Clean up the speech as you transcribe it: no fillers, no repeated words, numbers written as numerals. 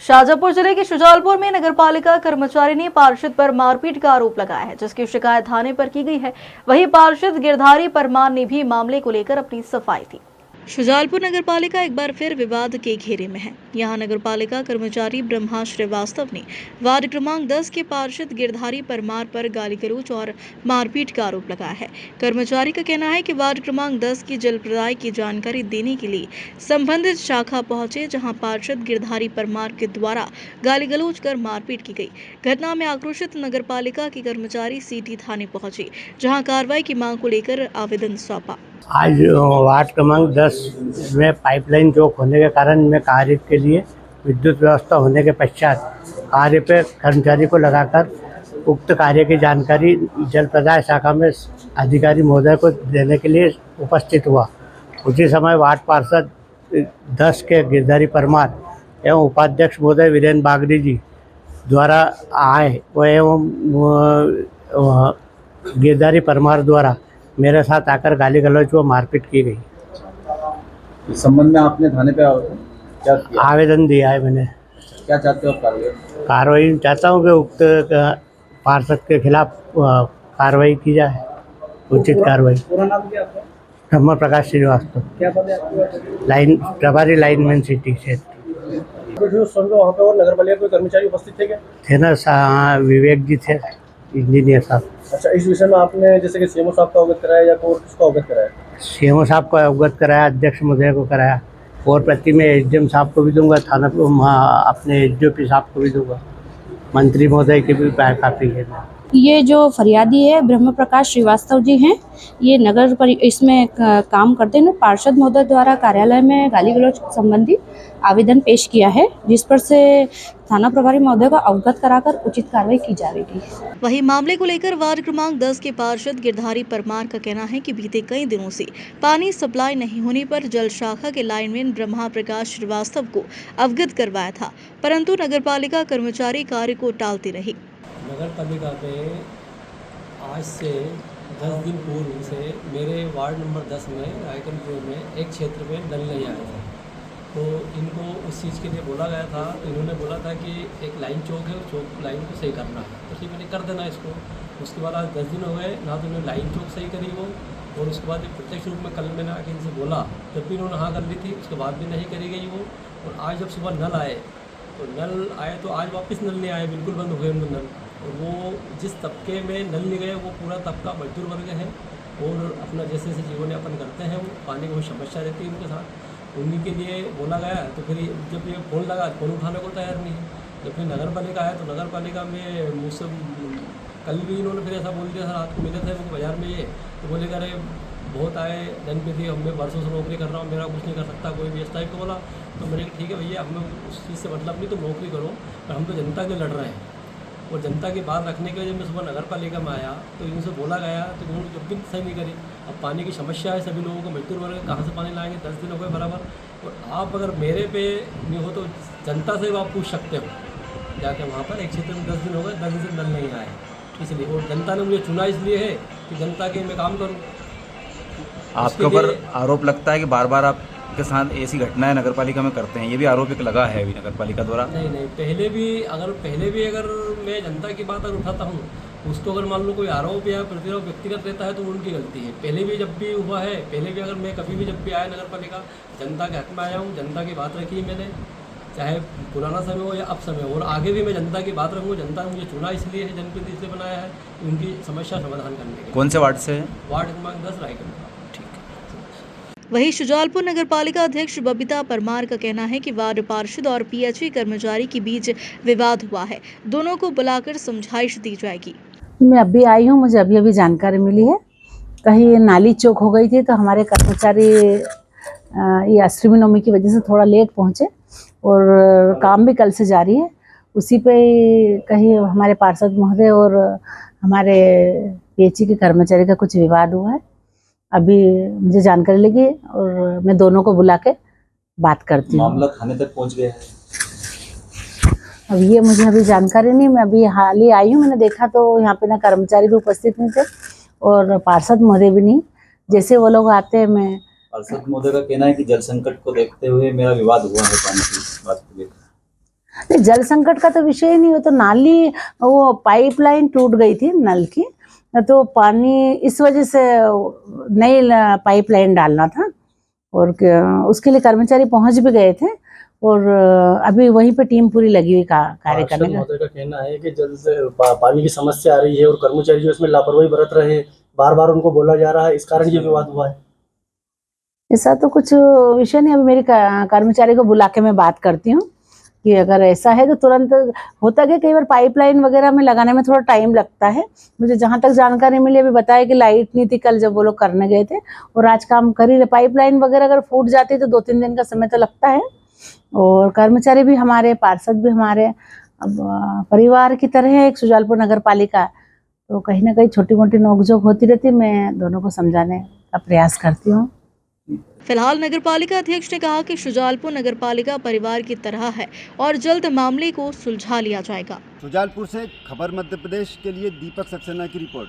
शाजापुर जिले के शुजालपुर में नगरपालिका कर्मचारी ने पार्षद पर मारपीट का आरोप लगाया है, जिसकी शिकायत थाने पर की गई है। वहीं पार्षद गिरधारी परमार ने भी मामले को लेकर अपनी सफाई दी। शुजालपुर नगरपालिका एक बार फिर विवाद के घेरे में है। यहां नगरपालिका कर्मचारी ब्रह्मा श्रीवास्तव ने वार्ड क्रमांक 10 के पार्षद गिरधारी परमार पर गाली गलौज और मारपीट का आरोप लगाया है। कर्मचारी का कहना है कि वार्ड क्रमांक 10 की जल प्रदाय की जानकारी देने के लिए संबंधित शाखा पहुंचे, जहां पार्षद गिरधारी परमार के द्वारा गाली गलौज कर मारपीट की गई। घटना में आक्रोशित नगरपालिका के कर्मचारी सिटी थाने पहुंचे, जहां कार्रवाई की मांग को लेकर आवेदन सौंपा। आज वार्ड क्रमांक 10 में पाइपलाइन चौक होने के कारण मैं कार्य के लिए विद्युत व्यवस्था होने के पश्चात कार्य पे कर्मचारी को लगाकर उक्त कार्य की जानकारी जल प्रदाय शाखा में अधिकारी महोदय को देने के लिए उपस्थित हुआ। उसी समय वार्ड पार्षद 10 के गिरधारी परमार एवं उपाध्यक्ष महोदय वीरेंद्र बागड़ी जी द्वारा आए एवं गिरधारी परमार द्वारा मेरे साथ आकर गाली गलौज व मारपीट की गई। इस संबंध में आपने थाने पे क्या किया? आवेदन दिया है मैंने। क्या चाहते हो आप कार्रवाई चाहता हूँ कि उक्त पार्षद के खिलाफ कार्रवाई की जाए, उचित कार्रवाई। पूरा नाम क्या आपका? ब्रह्म प्रकाश श्रीवास्तव, क्या पद है आपका? लाइन प्रभारी लाइनमैन सिटी क्षेत्र। जो सुन लो वहाँ पे और नगर पालिका कोई कर्मचारी उपस्थित थे क्या? थे ना, विवेक जी थे, इंजीनियर साहब। अच्छा, इस विषय में आपने जैसे कि सीएमओ साहब का अवगत कराया या कोई किसको अवगत कराया? सीएमओ साहब को अवगत कराया, अध्यक्ष महोदय को कराया और प्रति में एसडीएम साहब को भी दूंगा, थाना अपने एसडीओपी साहब को भी दूंगा, मंत्री महोदय की भी काफ़ी है। ये जो फरियादी है ब्रह्म प्रकाश श्रीवास्तव जी हैं, ये इसमें काम करते हैं। पार्षद महोदय द्वारा कार्यालय में गाली गलौज संबंधी आवेदन पेश किया है, जिस पर से थाना प्रभारी महोदय को अवगत कराकर उचित कार्रवाई की जाएगी। वहीं मामले को लेकर वार्ड क्रमांक 10 के पार्षद गिरधारी परमार का कहना है कि बीते कई दिनों से पानी सप्लाई नहीं होने पर जल शाखा के लाइनमैन ब्रह्मा प्रकाश श्रीवास्तव को अवगत करवाया था, परंतु नगरपालिका कर्मचारी कार्य को टालते रहे। नगर पालिका में आज से 10 दिन पूर्व से मेरे वार्ड नंबर 10 में रायकनपुर में एक क्षेत्र में नल नहीं आया था, तो इनको उस चीज़ के लिए बोला गया था। तो इन्होंने बोला था कि एक लाइन चौक है, उस चौक लाइन को सही करना है, तो ठीक मैंने कर देना इसको। उसके बाद आज 10 दिन हो गए ना, तो उन्होंने लाइन चौक सही करी वो, और उसके बाद प्रत्यक्ष रूप में कल मैंने आके इनसे बोला, जब भी इन्होंने हाँ कर ली थी, उसके बाद भी नहीं करी गई वो। और आज जब सुबह नल आए तो आज वापस नल नहीं आए, बिल्कुल बंद हो गए उनके नल। और वो जिस तबके में नल नहीं गए वो पूरा तबका मजदूर वर्ग है और अपना जैसे जैसे जीवन यापन करते हैं, वो पानी की बहुत समस्या रहती है उनके साथ, उन्हीं के लिए बोला गया। तो फिर जब ये फ़ोन लगा, फ़ोन उठाने को तैयार नहीं है। जब फिर नगर पालिका आया तो नगर पालिका में मुझसे कल भी इन्होंने फिर ऐसा बोल दिया, सर रात को मिले थे वो बाज़ार में, ये तो बोले अरे बहुत आए दिन पे थी, मैं वर्षों से नौकरी कर रहा हूँ, मेरा कुछ नहीं कर सकता कोई भी, इस टाइप को बोला। तो मैंने ठीक है भैया, हमें उस चीज़ से मतलब नहीं, तो नौकरी करो, पर हम तो जनता के लिए लड़ रहे हैं। और जनता की बात रखने के वजह मैं सुबह नगर पालिका में आया तो इनसे बोला गया, तो इन्होंने जब भी सही नहीं करी। अब पानी की समस्या है सभी लोगों को, मजदूर वर्ग कहाँ से पानी लाएंगे, 10 दिन हो गए बराबर। और आप अगर मेरे पे नहीं हो तो जनता से आप पूछ सकते हो जाके वहाँ पर। एक क्षेत्र में 10 दिन हो गए, 10 दिन से नल नहीं आए, इसलिए। और जनता ने मुझे चुना इसलिए है कि जनता के मैं काम करूँ। आपके ऊपर आरोप लगता है कि बार बार आपके साथ ऐसी घटनाएं नगर पालिका में करते हैं, ये भी आरोप एक लगा है अभी नगर पालिका द्वारा? नहीं, पहले भी अगर मैं जनता की बात अगर उठाता हूँ, उसको अगर मान लो कोई आरोप या प्रतिरोध व्यक्तिगत रहता है तो उनकी गलती है। पहले भी जब भी हुआ है, पहले भी अगर मैं कभी भी जब भी आया नगर पालिका, जनता के हक में आया हूँ, जनता की बात रखी है मैंने, चाहे पुराना समय हो या अब समय हो, और आगे भी मैं जनता की बात रखूँगा। जनता ने मुझे चुना इसलिए है, जनप्रतिनिधि इसलिए बनाया है, उनकी समस्या समाधान करने के लिए। कौन से वार्ड से है? वार्ड क्रमांक 10 रायगढ़। वहीं शुजालपुर नगरपालिका अध्यक्ष बबीता परमार का कहना है कि वार्ड पार्षद और पीएचई कर्मचारी के बीच विवाद हुआ है, दोनों को बुलाकर समझाइश दी जाएगी। मैं अभी आई हूँ, मुझे अभी जानकारी मिली है, कहीं नाली चौक हो गई थी, तो हमारे कर्मचारी ये अष्टमी नवमी की वजह से थोड़ा लेट पहुँचे और काम भी कल से जारी है। उसी पे कहीं हमारे पार्षद महोदय और हमारे पीएचई के कर्मचारी का कुछ विवाद हुआ है। अभी मुझे जानकारी लगी और मैं दोनों को बुला के बात करती हूँ। मामला थाने तक पहुंच गया है? अब ये मुझे अभी जानकारी नहीं, मैं अभी हाल ही आई हूँ। मैंने देखा तो यहाँ पे ना कर्मचारी भी उपस्थित नहीं थे और पार्षद महोदय भी नहीं। जैसे वो लोग आते हैं, मैं पार्षद महोदय का कहना है कि जल संकट को देखते हुए मेरा विवाद हुआ है पानी की बात को लेकर। नहीं, जल संकट का तो विषय ही नहीं हो, तो नाली वो पाइपलाइन टूट गई थी नल की, तो पानी इस वजह से नई पाइपलाइन डालना था और उसके लिए कर्मचारी पहुंच भी गए थे और अभी वहीं पे टीम पूरी लगी हुई कार्य करने का। महोदय का कहना है कि जल से पानी की समस्या आ रही है और कर्मचारी जो इसमें लापरवाही बरत रहे हैं, बार बार उनको बोला जा रहा है, इस कारण ये विवाद हुआ है। ऐसा तो कुछ विषय नहीं, अभी मेरी कर्मचारी को बुला के मैं बात करती हूँ कि अगर ऐसा है तो तुरंत होता है। कई बार पाइपलाइन वगैरह में लगाने में थोड़ा टाइम लगता है। मुझे जहाँ तक जानकारी मिली, अभी बताया कि लाइट नहीं थी कल जब वो लोग करने गए थे और आज काम कर ही रहे। पाइपलाइन वगैरह अगर फूट जाती तो 2-3 दिन का समय तो लगता है और कर्मचारी भी हमारे, पार्षद भी हमारे, अब परिवार की तरह है एक सुजालपुर नगर पालिका, तो कहीं ना कहीं छोटी मोटी नोकझोंक होती रहती, मैं दोनों को समझाने का प्रयास करती हूँ। फिलहाल नगरपालिका अध्यक्ष ने कहा कि शुजालपुर नगरपालिका परिवार की तरह है और जल्द मामले को सुलझा लिया जाएगा। शुजालपुर से खबर मध्य प्रदेश के लिए दीपक सक्सेना की रिपोर्ट।